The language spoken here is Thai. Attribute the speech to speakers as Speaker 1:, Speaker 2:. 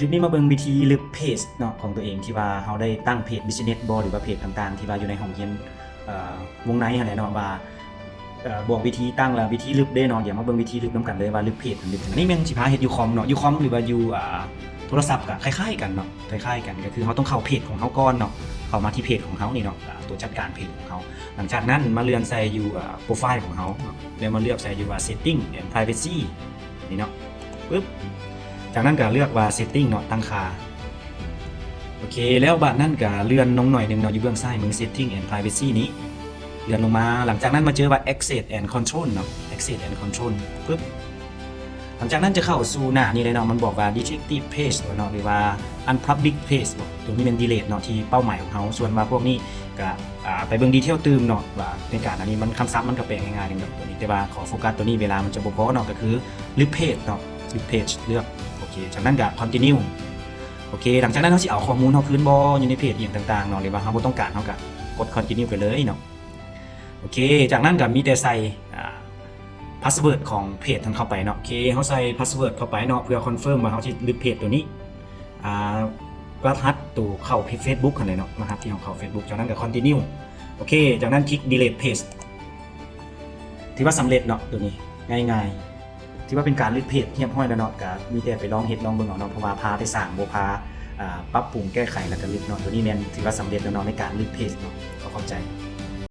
Speaker 1: คลิปนี้มาเบิ่งวิธีลึกเพจเนาะของตัวเองที่ว่าเฮาได้ตั้งเพจ Business บ่หรือว่าเพจต่างๆที่ว่าอยู่ในห้องเรียนวงในหั่นแหละเนาะว่าบอกวิธีตั้งแล้ววิธีลึกเด้เนาะเดี๋ยวมาเบิ่งวิธีลึกนํกันเลยว่าลึกเพจมันลึกจังได๋นี่แม่นสิพาเฮ็ดอยู่คอมเนาะอยู่คอมหรือว่าอยู่โทรศัพท์ก็คล้ายๆกันเนาะคล้ายๆกันก็คือเฮาต้องเข้าเพจของเฮาก่อนเนาะเข้ามาที่เพจของเฮานี่เนาะตัวจัดการเพจของเฮาหลังจากนั้นมาเลื่อนใส่อยู่โปรไฟล์ของเฮาแล้วมาเลือกใส่อยู่ว่า setting and privacy นี่เนาะปึ๊บจากนั้นก็เลือกว่า setting เนาะตั้งค่าโอเคแล้วบัดนั้นก็เลื่อนลงหน่อยนึงเนาะอยู่เบื้องซ้ายมือ setting and privacy นี้เลื่อนลงมาหลังจากนั้นมาเจอว่า access and control เนาะ access and control ปึ๊บหลังจากนั้นจะเข้าสู่หน้านี้เลยเนาะมันบอกว่า detective page เนาะหรือว่า unpublic page ตัวนี้เป็น delete เนาะที่เป้าหมายของเฮาส่วนว่าพวกนี้ก็ไปเบิ่งดีเทลตื่มเนาะว่าในการอันนี้มันคำศัพท์มันก็แปลง่ายๆนึงเนาะตัวนี้แต่ว่าขอโฟกัสตัวนี้เวลามันจะบ่พอเนาะก็คือลึกเพจเนาะลึกเพจเลือกโอเคจากนั้นก็ continue โอเคหลังจากนั้นเฮาสิเอาข้อมูลเฮาคืนบ่อยู่ในเพจอย่างต่างๆเนาะหรือว่าเฮาบ่ต้องการเฮาก็กด continue ไปเลยเนาะโอเคจากนั้นก็มีแต่ใส่พาสเวิร์ดของเพจทั้งเข้าไปเนาะโอเคเฮาใส่พาสเวิร์ดเข้าไปเนาะเพื่อคอนเฟิร์มว่าเฮาสิลึกเพจตัวนี้รหัสตัวเข้า Facebook คั่นเลยเนาะรหัสที่เฮาเข้า Facebook จากนั้นก็ continue โอเคจากนั้นคลิก delete page ที่ว่าสำเร็จเนาะตัวนี้ง่ายๆที่ว่าเป็นการลึกเพจเรียบร้อยแล้วเนาะก็มีแต่ไปลองเฮ็ดลองเบิ่งเอาเนาะเพราะว่าพาไปสร้างบ่พาปรับปรุงแก้ไขแล้วก็ลึกเนาะตัวนี้แม่นถือว่าสำเร็จแล้วเนาะในการลึกเพจเนาะเข้าใจ